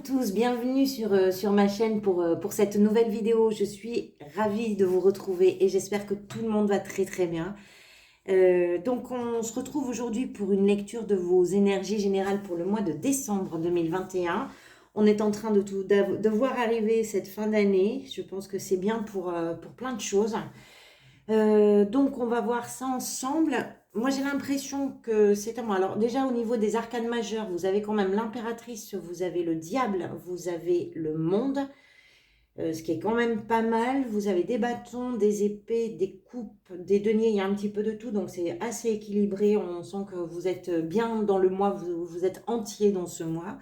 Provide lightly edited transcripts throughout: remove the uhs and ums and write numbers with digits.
tous, bienvenue sur ma chaîne pour cette nouvelle vidéo. Je suis ravie de vous retrouver et j'espère que tout le monde va très très bien. Donc on se retrouve aujourd'hui pour une lecture de vos énergies générales pour le mois de décembre 2021. On est en train de voir arriver cette fin d'année. Je pense que c'est bien pour plein de choses. Donc on va voir ça ensemble. Moi j'ai l'impression que c'est à moi. Alors déjà au niveau des arcanes majeures, vous avez quand même l'impératrice, vous avez le diable, vous avez le monde, ce qui est quand même pas mal. Vous avez des bâtons, des épées, des coupes, des deniers, il y a un petit peu de tout, donc c'est assez équilibré. On sent que vous êtes bien dans le mois, vous êtes entier dans ce mois.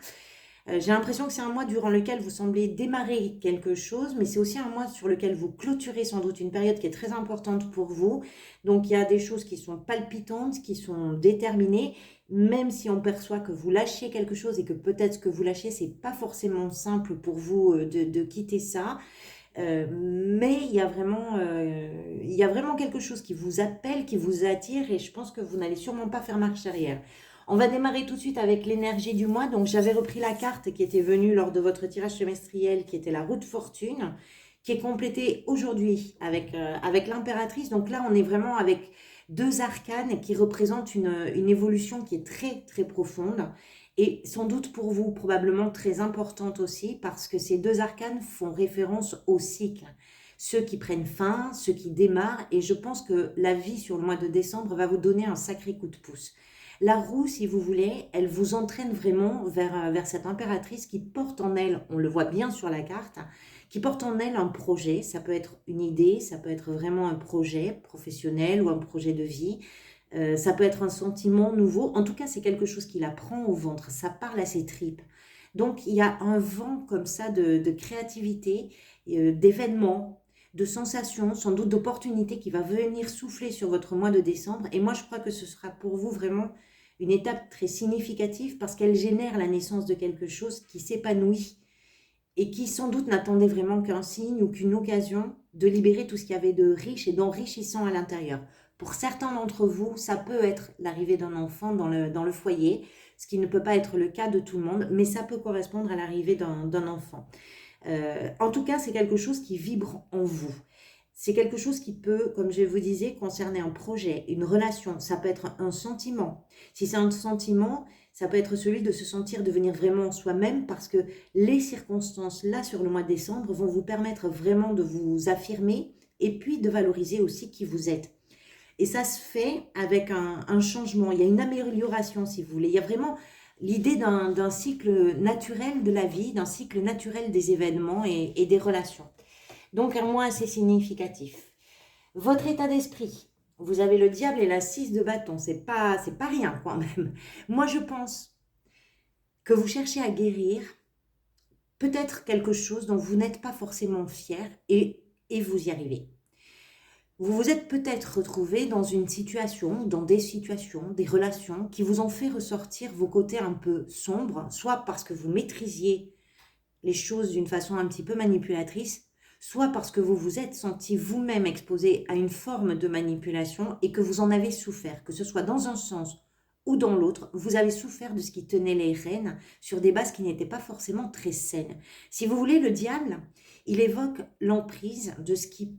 J'ai l'impression que c'est un mois durant lequel vous semblez démarrer quelque chose, mais c'est aussi un mois sur lequel vous clôturez sans doute une période qui est très importante pour vous. Donc il y a des choses qui sont palpitantes, qui sont déterminées, même si on perçoit que vous lâchez quelque chose et que peut-être ce que vous lâchez, c'est pas forcément simple pour vous de quitter ça. Mais il y a vraiment quelque chose qui vous appelle, qui vous attire et je pense que vous n'allez sûrement pas faire marche arrière. On va démarrer tout de suite avec l'énergie du mois. Donc j'avais repris la carte qui était venue lors de votre tirage semestriel, qui était la roue de fortune, qui est complétée aujourd'hui avec l'impératrice. Donc là, on est vraiment avec deux arcanes qui représentent une évolution qui est très très profonde et sans doute pour vous probablement très importante aussi parce que ces deux arcanes font référence au cycle. Ceux qui prennent fin, ceux qui démarrent, et je pense que la vie sur le mois de décembre va vous donner un sacré coup de pouce. La roue, si vous voulez, elle vous entraîne vraiment vers cette impératrice qui porte en elle, on le voit bien sur la carte, qui porte en elle un projet. Ça peut être une idée, ça peut être vraiment un projet professionnel ou un projet de vie. Ça peut être un sentiment nouveau. En tout cas, c'est quelque chose qui la prend au ventre. Ça parle à ses tripes. Donc, il y a un vent comme ça de créativité, d'événements, de sensations, sans doute d'opportunités qui va venir souffler sur votre mois de décembre. Et moi, je crois que ce sera pour vous vraiment une étape très significative parce qu'elle génère la naissance de quelque chose qui s'épanouit et qui sans doute n'attendait vraiment qu'un signe ou qu'une occasion de libérer tout ce qu'il y avait de riche et d'enrichissant à l'intérieur. Pour certains d'entre vous, ça peut être l'arrivée d'un enfant dans le foyer, ce qui ne peut pas être le cas de tout le monde, mais ça peut correspondre à l'arrivée d'un enfant. En tout cas, c'est quelque chose qui vibre en vous. C'est quelque chose qui peut, comme je vous disais, concerner un projet, une relation. Ça peut être un sentiment. Si c'est un sentiment, ça peut être celui de se sentir devenir vraiment soi-même parce que les circonstances là sur le mois de décembre vont vous permettre vraiment de vous affirmer et puis de valoriser aussi qui vous êtes. Et ça se fait avec un changement. Il y a une amélioration, si vous voulez. Il y a vraiment l'idée d'un cycle naturel de la vie, d'un cycle naturel des événements et des relations. Donc un mois assez significatif. Votre état d'esprit, vous avez le diable et la 6 de bâton, c'est pas rien quand même. Moi je pense que vous cherchez à guérir peut-être quelque chose dont vous n'êtes pas forcément fier et vous y arrivez. Vous vous êtes peut-être retrouvé dans une situation, dans des situations, des relations qui vous ont fait ressortir vos côtés un peu sombres, soit parce que vous maîtrisiez les choses d'une façon un petit peu manipulatrice, soit parce que vous vous êtes senti vous-même exposé à une forme de manipulation et que vous en avez souffert, que ce soit dans un sens ou dans l'autre, vous avez souffert de ce qui tenait les rênes sur des bases qui n'étaient pas forcément très saines. Si vous voulez, le diable, il évoque l'emprise de ce qui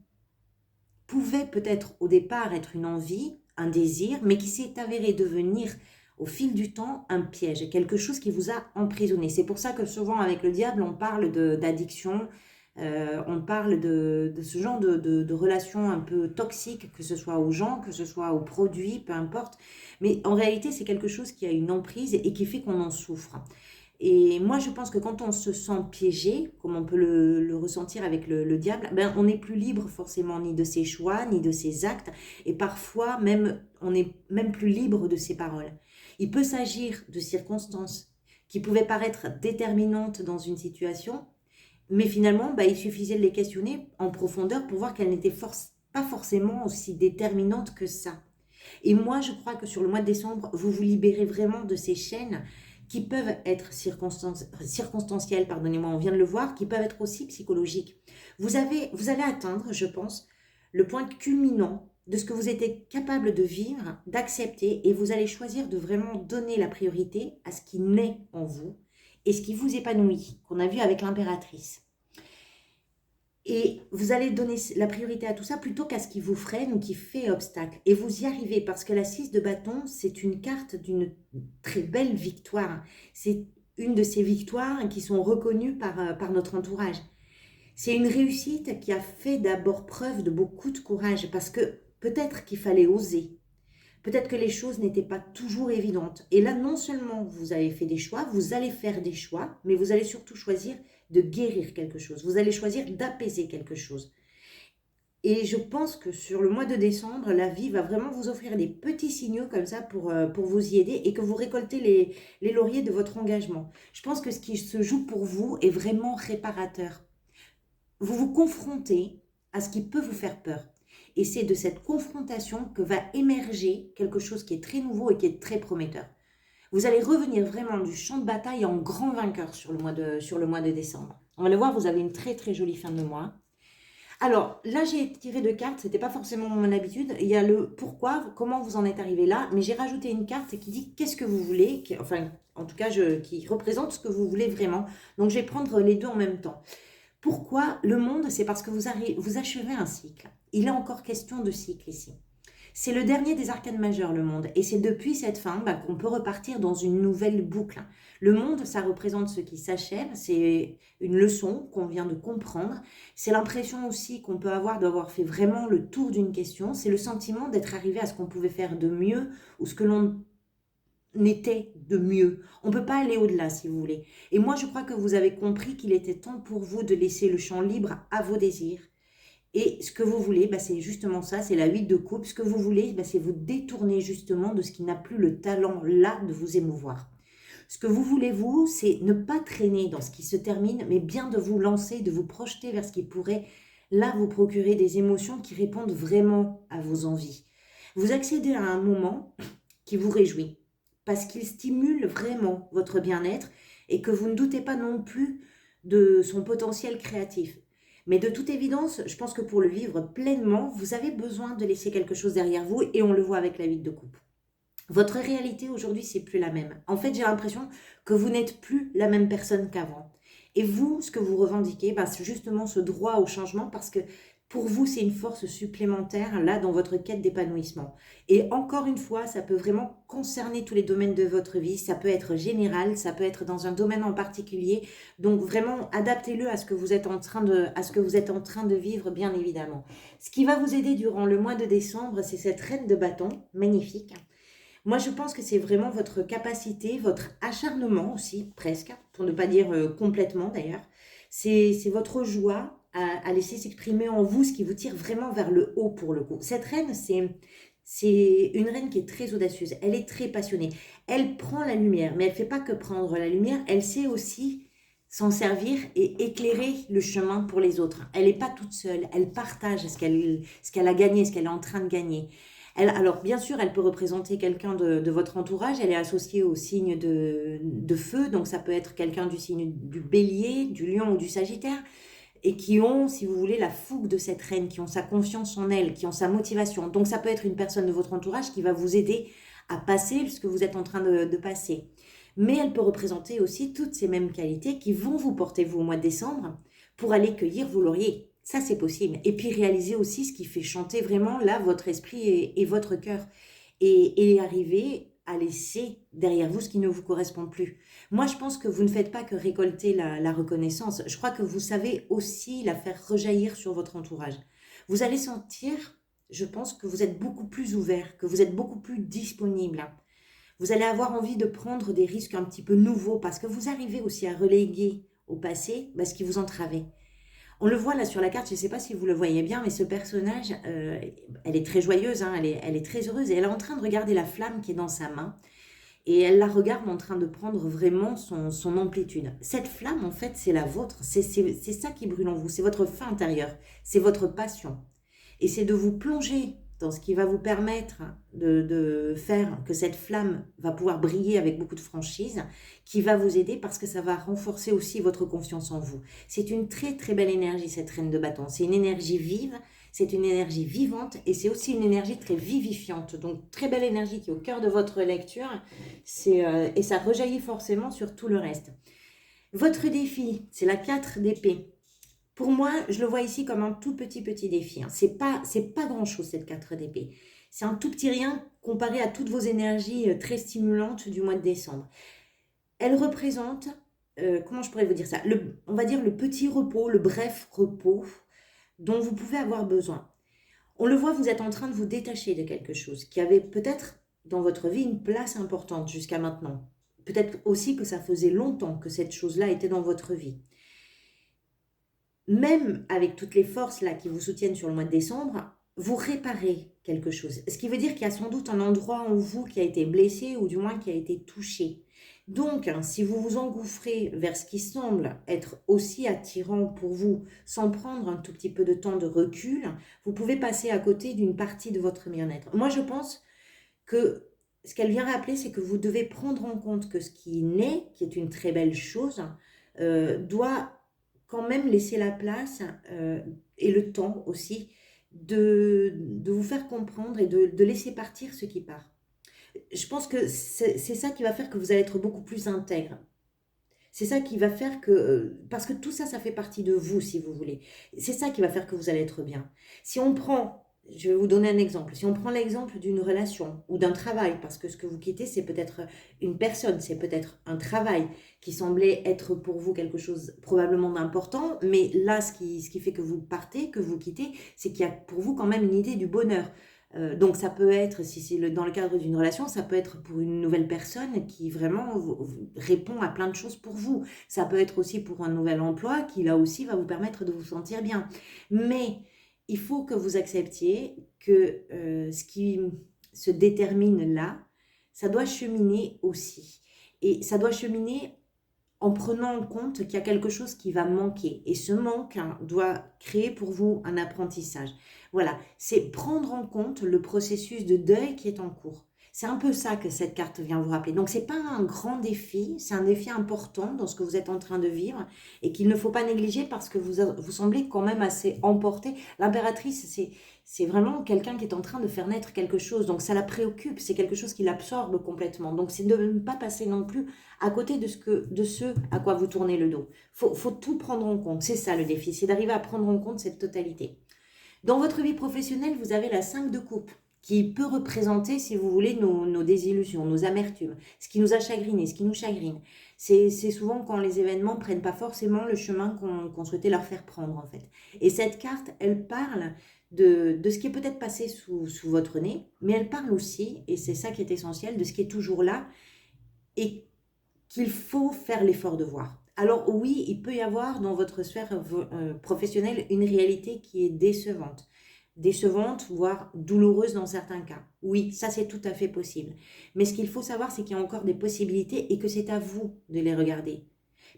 pouvait peut-être au départ être une envie, un désir, mais qui s'est avéré devenir au fil du temps un piège, quelque chose qui vous a emprisonné. C'est pour ça que souvent avec le diable, on parle d'addiction, on parle de ce genre de relations un peu toxiques, que ce soit aux gens, que ce soit aux produits, peu importe. Mais en réalité, c'est quelque chose qui a une emprise et qui fait qu'on en souffre. Et moi, je pense que quand on se sent piégé, comme on peut le ressentir avec le diable, ben, on n'est plus libre forcément ni de ses choix, ni de ses actes. Et parfois, même, on n'est même plus libre de ses paroles. Il peut s'agir de circonstances qui pouvaient paraître déterminantes dans une situation, mais finalement, ben, il suffisait de les questionner en profondeur pour voir qu'elles n'étaient pas forcément aussi déterminantes que ça. Et moi, je crois que sur le mois de décembre, vous vous libérez vraiment de ces chaînes qui peuvent être circonstancielles, pardonnez-moi, on vient de le voir, qui peuvent être aussi psychologiques. Vous allez atteindre, je pense, le point culminant de ce que vous êtes capable de vivre, d'accepter, et vous allez choisir de vraiment donner la priorité à ce qui naît en vous et ce qui vous épanouit, qu'on a vu avec l'impératrice. Et vous allez donner la priorité à tout ça plutôt qu'à ce qui vous freine ou qui fait obstacle. Et vous y arrivez parce que la 6 de bâton, c'est une carte d'une très belle victoire. C'est une de ces victoires qui sont reconnues par notre entourage. C'est une réussite qui a fait d'abord preuve de beaucoup de courage parce que peut-être qu'il fallait oser. Peut-être que les choses n'étaient pas toujours évidentes. Et là, non seulement vous avez fait des choix, vous allez faire des choix, mais vous allez surtout choisir de guérir quelque chose. Vous allez choisir d'apaiser quelque chose. Et je pense que sur le mois de décembre, la vie va vraiment vous offrir des petits signaux comme ça pour vous y aider et que vous récoltez les lauriers de votre engagement. Je pense que ce qui se joue pour vous est vraiment réparateur. Vous vous confrontez à ce qui peut vous faire peur. Et c'est de cette confrontation que va émerger quelque chose qui est très nouveau et qui est très prometteur. Vous allez revenir vraiment du champ de bataille en grand vainqueur sur le mois de décembre. On va le voir, vous avez une très très jolie fin de mois. Alors là, j'ai tiré deux cartes, c'était pas forcément mon habitude. Il y a le pourquoi, comment vous en êtes arrivé là, mais j'ai rajouté une carte qui dit qu'est-ce que vous voulez, enfin en tout cas qui représente ce que vous voulez vraiment. Donc je vais prendre les deux en même temps. Pourquoi le monde? C'est parce que vous achevez un cycle. Il est encore question de cycle ici. C'est le dernier des arcanes majeures, le monde. Et c'est depuis cette fin qu'on peut repartir dans une nouvelle boucle. Le monde, ça représente ce qui s'achève. C'est une leçon qu'on vient de comprendre. C'est l'impression aussi qu'on peut avoir d'avoir fait vraiment le tour d'une question. C'est le sentiment d'être arrivé à ce qu'on pouvait faire de mieux ou ce que l'on n'était de mieux. On ne peut pas aller au-delà, si vous voulez. Et moi, je crois que vous avez compris qu'il était temps pour vous de laisser le champ libre à vos désirs. Et ce que vous voulez, c'est justement ça, c'est la 8 de coupe. Ce que vous voulez, c'est vous détourner justement de ce qui n'a plus le talent là de vous émouvoir. Ce que vous voulez, vous, c'est ne pas traîner dans ce qui se termine, mais bien de vous lancer, de vous projeter vers ce qui pourrait là vous procurer des émotions qui répondent vraiment à vos envies. Vous accédez à un moment qui vous réjouit, parce qu'il stimule vraiment votre bien-être et que vous ne doutez pas non plus de son potentiel créatif. Mais de toute évidence, je pense que pour le vivre pleinement, vous avez besoin de laisser quelque chose derrière vous et on le voit avec la 8 de coupe. Votre réalité aujourd'hui, c'est plus la même. En fait, j'ai l'impression que vous n'êtes plus la même personne qu'avant. Et vous, ce que vous revendiquez, c'est justement ce droit au changement parce que pour vous, c'est une force supplémentaire là dans votre quête d'épanouissement. Et encore une fois, ça peut vraiment concerner tous les domaines de votre vie. Ça peut être général, ça peut être dans un domaine en particulier. Donc vraiment, adaptez-le à ce que vous êtes en train de vivre, bien évidemment. Ce qui va vous aider durant le mois de décembre, c'est cette reine de bâton, magnifique. Moi, je pense que c'est vraiment votre capacité, votre acharnement aussi, presque, pour ne pas dire complètement d'ailleurs. C'est votre joie à laisser s'exprimer en vous ce qui vous tire vraiment vers le haut pour le coup. Cette reine, c'est une reine qui est très audacieuse, elle est très passionnée. Elle prend la lumière, mais elle ne fait pas que prendre la lumière, elle sait aussi s'en servir et éclairer le chemin pour les autres. Elle n'est pas toute seule, elle partage ce qu'elle a gagné, ce qu'elle est en train de gagner. Alors, bien sûr, elle peut représenter quelqu'un de votre entourage. Elle est associée au signe de feu. Donc, ça peut être quelqu'un du signe du bélier, du lion ou du sagittaire. Et qui ont, si vous voulez, la fougue de cette reine, qui ont sa confiance en elle, qui ont sa motivation. Donc, ça peut être une personne de votre entourage qui va vous aider à passer ce que vous êtes en train de passer. Mais elle peut représenter aussi toutes ces mêmes qualités qui vont vous porter, vous, au mois de décembre, pour aller cueillir vos lauriers. Ça, c'est possible. Et puis, réaliser aussi ce qui fait chanter vraiment, là, votre esprit et votre cœur. Et arriver à laisser derrière vous ce qui ne vous correspond plus. Moi, je pense que vous ne faites pas que récolter la reconnaissance. Je crois que vous savez aussi la faire rejaillir sur votre entourage. Vous allez sentir, je pense, que vous êtes beaucoup plus ouvert, que vous êtes beaucoup plus disponible. Vous allez avoir envie de prendre des risques un petit peu nouveaux parce que vous arrivez aussi à reléguer au passé ce qui vous entravait. On le voit là sur la carte, je ne sais pas si vous le voyez bien, mais ce personnage, elle est très joyeuse, elle est très heureuse et elle est en train de regarder la flamme qui est dans sa main et elle la regarde en train de prendre vraiment son amplitude. Cette flamme, en fait, c'est la vôtre, c'est ça qui brûle en vous, c'est votre feu intérieur, c'est votre passion. Et c'est de vous plonger dans ce qui va vous permettre de faire que cette flamme va pouvoir briller avec beaucoup de franchise, qui va vous aider parce que ça va renforcer aussi votre confiance en vous. C'est une très très belle énergie, cette reine de bâton. C'est une énergie vive, c'est une énergie vivante et c'est aussi une énergie très vivifiante. Donc très belle énergie qui est au cœur de votre lecture et ça rejaillit forcément sur tout le reste. Votre défi, c'est la 4 d'épée. Pour moi, je le vois ici comme un tout petit défi, hein. C'est pas grand-chose cette 4 d'épée. C'est un tout petit rien comparé à toutes vos énergies très stimulantes du mois de décembre. Elle représente, comment je pourrais vous dire ça, on va dire le petit repos, le bref repos dont vous pouvez avoir besoin. On le voit, vous êtes en train de vous détacher de quelque chose qui avait peut-être dans votre vie une place importante jusqu'à maintenant. Peut-être aussi que ça faisait longtemps que cette chose-là était dans votre vie. Même avec toutes les forces là qui vous soutiennent sur le mois de décembre, vous réparez quelque chose. Ce qui veut dire qu'il y a sans doute un endroit en vous qui a été blessé ou du moins qui a été touché. Donc, hein, si vous vous engouffrez vers ce qui semble être aussi attirant pour vous, sans prendre un tout petit peu de temps de recul, vous pouvez passer à côté d'une partie de votre bien-être. Moi, je pense que ce qu'elle vient rappeler, c'est que vous devez prendre en compte que ce qui naît, qui est une très belle chose, doit quand même laisser la place et le temps aussi de vous faire comprendre et de laisser partir ce qui part. Je pense que c'est ça qui va faire que vous allez être beaucoup plus intègre. C'est ça qui va faire que, parce que tout ça, ça fait partie de vous, si vous voulez. C'est ça qui va faire que vous allez être bien. Si on prend, je vais vous donner un exemple, si on prend l'exemple d'une relation ou d'un travail, parce que ce que vous quittez, c'est peut-être une personne, c'est peut-être un travail qui semblait être pour vous quelque chose probablement d'important, mais là, ce qui fait que vous partez, que vous quittez, c'est qu'il y a pour vous quand même une idée du bonheur. Donc ça peut être, si c'est dans le cadre d'une relation, ça peut être pour une nouvelle personne qui vraiment répond à plein de choses pour vous. Ça peut être aussi pour un nouvel emploi qui là aussi va vous permettre de vous sentir bien. Mais il faut que vous acceptiez que ce qui se détermine là, ça doit cheminer aussi. Et ça doit cheminer en prenant en compte qu'il y a quelque chose qui va manquer. Et ce manque, hein, doit créer pour vous un apprentissage. Voilà, c'est prendre en compte le processus de deuil qui est en cours. C'est un peu ça que cette carte vient vous rappeler. Donc, ce n'est pas un grand défi, c'est un défi important dans ce que vous êtes en train de vivre et qu'il ne faut pas négliger parce que vous semblez quand même assez emporté. L'impératrice, c'est vraiment quelqu'un qui est en train de faire naître quelque chose. Donc, ça la préoccupe, c'est quelque chose qui l'absorbe complètement. Donc, c'est de ne pas passer non plus à côté de ce à quoi vous tournez le dos. Faut tout prendre en compte. C'est ça le défi, c'est d'arriver à prendre en compte cette totalité. Dans votre vie professionnelle, vous avez la 5 de coupe qui peut représenter, si vous voulez, nos désillusions, nos amertumes, ce qui nous a chagriné, ce qui nous chagrine. C'est souvent quand les événements ne prennent pas forcément le chemin qu'on souhaitait leur faire prendre, en fait. Et cette carte, elle parle de ce qui est peut-être passé sous votre nez, mais elle parle aussi, et c'est ça qui est essentiel, de ce qui est toujours là et qu'il faut faire l'effort de voir. Alors oui, il peut y avoir dans votre sphère professionnelle une réalité qui est décevante, voire douloureuse dans certains cas. Oui, ça c'est tout à fait possible. Mais ce qu'il faut savoir, c'est qu'il y a encore des possibilités et que c'est à vous de les regarder.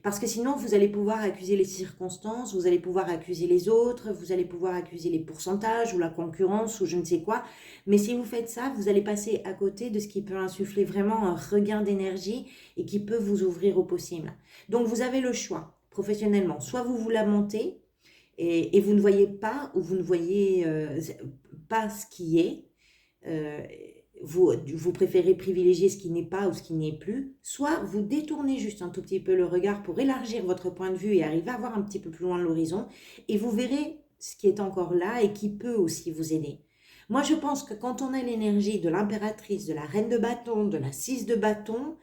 Parce que sinon, vous allez pouvoir accuser les circonstances, vous allez pouvoir accuser les autres, vous allez pouvoir accuser les pourcentages ou la concurrence ou je ne sais quoi. Mais si vous faites ça, vous allez passer à côté de ce qui peut insuffler vraiment un regain d'énergie et qui peut vous ouvrir au possible. Donc, vous avez le choix professionnellement. Soit vous vous lamentez et vous ne voyez pas ou vous ne voyez pas ce qui est. Vous préférez privilégier ce qui n'est pas ou ce qui n'est plus, soit vous détournez juste un tout petit peu le regard pour élargir votre point de vue et arriver à voir un petit peu plus loin l'horizon, et vous verrez ce qui est encore là et qui peut aussi vous aider. Moi, je pense que quand on a l'énergie de l'impératrice, de la reine de bâton, de la 6 de bâton,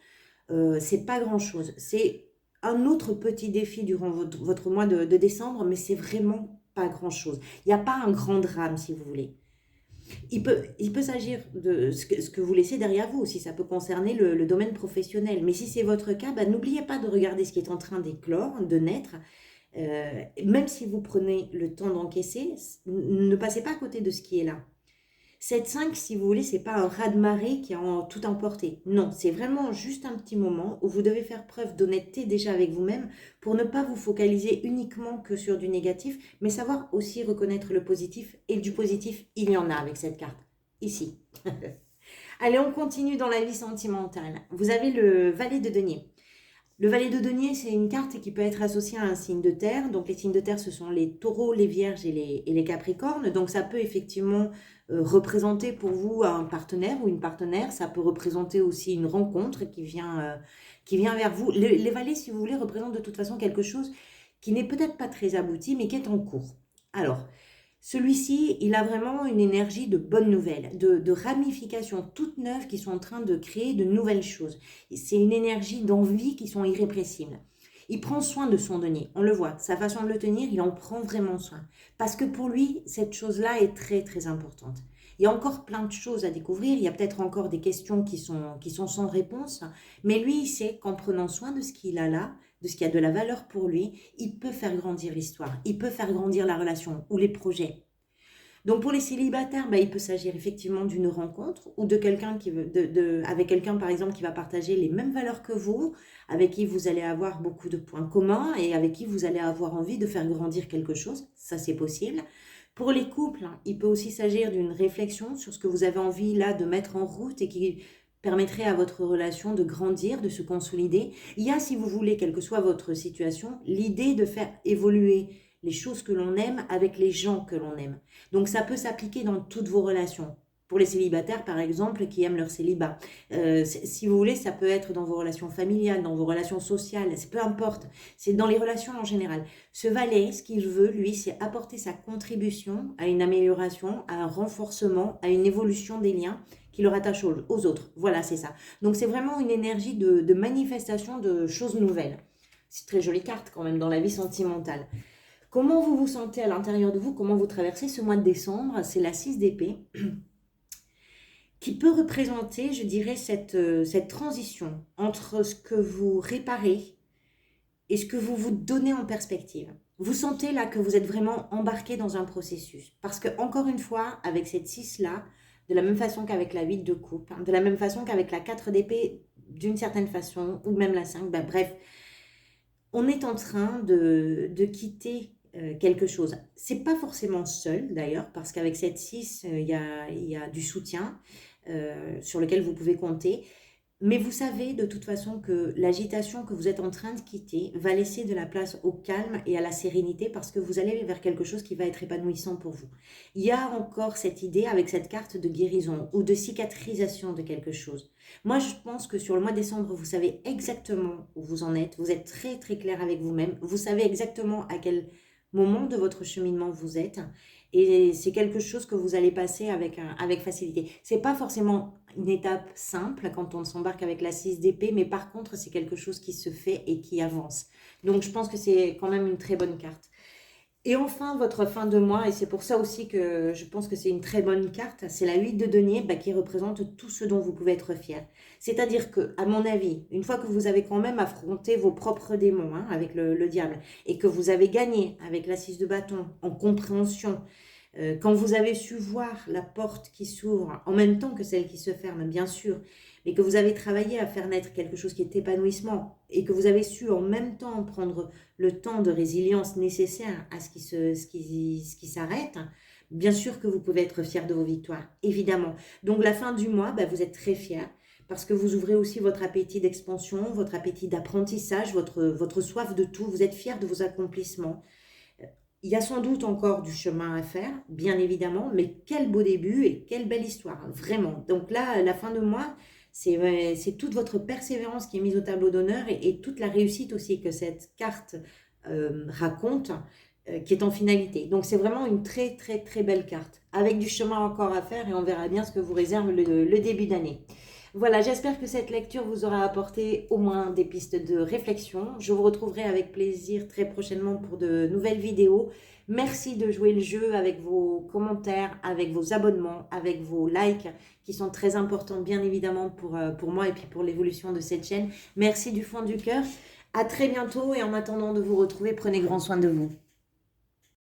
c'est pas grand-chose. C'est un autre petit défi durant votre mois de décembre, mais c'est vraiment pas grand-chose. Il n'y a pas un grand drame, si vous voulez. Il peut s'agir de ce que vous laissez derrière vous aussi, ça peut concerner le domaine professionnel. Mais si c'est votre cas, n'oubliez pas de regarder ce qui est en train d'éclore, de naître. Même si vous prenez le temps d'encaisser, ne passez pas à côté de ce qui est là. Cette 5, si vous voulez, c'est pas un raz-de-marée qui a tout emporté. Non, c'est vraiment juste un petit moment où vous devez faire preuve d'honnêteté déjà avec vous-même pour ne pas vous focaliser uniquement que sur du négatif, mais savoir aussi reconnaître le positif. Et du positif, il y en a avec cette carte. Ici. Allez, on continue dans la vie sentimentale. Vous avez le valet de denier. Le valet de denier, c'est une carte qui peut être associée à un signe de terre. Donc, les signes de terre, ce sont les taureaux, les vierges et les capricornes. Donc, ça peut effectivement représenter pour vous un partenaire ou une partenaire. Ça peut représenter aussi une rencontre qui vient qui vient vers vous. Les valets, si vous voulez, représentent de toute façon quelque chose qui n'est peut-être pas très abouti, mais qui est en cours. Alors, celui-ci, il a vraiment une énergie de bonnes nouvelles, de ramifications toutes neuves qui sont en train de créer de nouvelles choses. C'est une énergie d'envie qui sont irrépressibles. Il prend soin de son denier, on le voit, sa façon de le tenir, il en prend vraiment soin. Parce que pour lui, cette chose-là est très très importante. Il y a encore plein de choses à découvrir, il y a peut-être encore des questions qui sont sans réponse, mais lui, il sait qu'en prenant soin de ce qu'il a là, de ce qui a de la valeur pour lui, il peut faire grandir l'histoire, il peut faire grandir la relation ou les projets. Donc pour les célibataires, il peut s'agir effectivement d'une rencontre ou de quelqu'un qui veut, avec quelqu'un par exemple qui va partager les mêmes valeurs que vous, avec qui vous allez avoir beaucoup de points communs et avec qui vous allez avoir envie de faire grandir quelque chose, ça c'est possible. Pour les couples, il peut aussi s'agir d'une réflexion sur ce que vous avez envie là de mettre en route et qui permettrait à votre relation de grandir, de se consolider. Il y a, si vous voulez, quelle que soit votre situation, l'idée de faire évoluer les choses que l'on aime avec les gens que l'on aime. Donc ça peut s'appliquer dans toutes vos relations. Pour les célibataires, par exemple, qui aiment leur célibat. Si vous voulez, ça peut être dans vos relations familiales, dans vos relations sociales, peu importe. C'est dans les relations en général. Ce valet, ce qu'il veut, lui, c'est apporter sa contribution à une amélioration, à un renforcement, à une évolution des liens qui le rattachent aux autres. Voilà, c'est ça. Donc c'est vraiment une énergie de manifestation de choses nouvelles. C'est une très jolie carte quand même dans la vie sentimentale. Comment vous vous sentez à l'intérieur de vous? Comment vous traversez ce mois de décembre? C'est la 6 d'épée qui peut représenter, je dirais, cette transition entre ce que vous réparez et ce que vous vous donnez en perspective. Vous sentez là que vous êtes vraiment embarqué dans un processus. Parce que, encore une fois, avec cette 6-là, de la même façon qu'avec la 8 de coupe, de la même façon qu'avec la 4 d'épée, d'une certaine façon, ou même la 5, bref, on est en train de quitter quelque chose. C'est pas forcément seul d'ailleurs, parce qu'avec cette 6, il y a du soutien sur lequel vous pouvez compter. Mais vous savez de toute façon que l'agitation que vous êtes en train de quitter va laisser de la place au calme et à la sérénité parce que vous allez vers quelque chose qui va être épanouissant pour vous. Il y a encore cette idée avec cette carte de guérison ou de cicatrisation de quelque chose. Moi, je pense que sur le mois de décembre, vous savez exactement où vous en êtes. Vous êtes très très clair avec vous-même. Vous savez exactement à quel moment de votre cheminement vous êtes. Et c'est quelque chose que vous allez passer avec facilité. C'est pas forcément une étape simple quand on s'embarque avec la 6 d'épée, mais par contre, c'est quelque chose qui se fait et qui avance. Donc, je pense que c'est quand même une très bonne carte. Et enfin, votre fin de mois, et c'est pour ça aussi que je pense que c'est une très bonne carte, c'est la 8 de denier qui représente tout ce dont vous pouvez être fier. C'est-à-dire que, à mon avis, une fois que vous avez quand même affronté vos propres démons avec le diable, et que vous avez gagné avec la 6 de bâton en compréhension, quand vous avez su voir la porte qui s'ouvre en même temps que celle qui se ferme, bien sûr, mais que vous avez travaillé à faire naître quelque chose qui est épanouissement et que vous avez su en même temps prendre le temps de résilience nécessaire à ce qui s'arrête, bien sûr que vous pouvez être fier de vos victoires, évidemment. Donc la fin du mois, vous êtes très fier parce que vous ouvrez aussi votre appétit d'expansion, votre appétit d'apprentissage, votre soif de tout, vous êtes fier de vos accomplissements. Il y a sans doute encore du chemin à faire, bien évidemment, mais quel beau début et quelle belle histoire, vraiment. Donc là, la fin de mois, c'est toute votre persévérance qui est mise au tableau d'honneur et toute la réussite aussi que cette carte raconte, qui est en finalité. Donc c'est vraiment une très très très belle carte, avec du chemin encore à faire et on verra bien ce que vous réserve le début d'année. Voilà, j'espère que cette lecture vous aura apporté au moins des pistes de réflexion. Je vous retrouverai avec plaisir très prochainement pour de nouvelles vidéos. Merci de jouer le jeu avec vos commentaires, avec vos abonnements, avec vos likes qui sont très importants bien évidemment pour moi et puis pour l'évolution de cette chaîne. Merci du fond du cœur. À très bientôt et en attendant de vous retrouver, prenez grand soin de vous.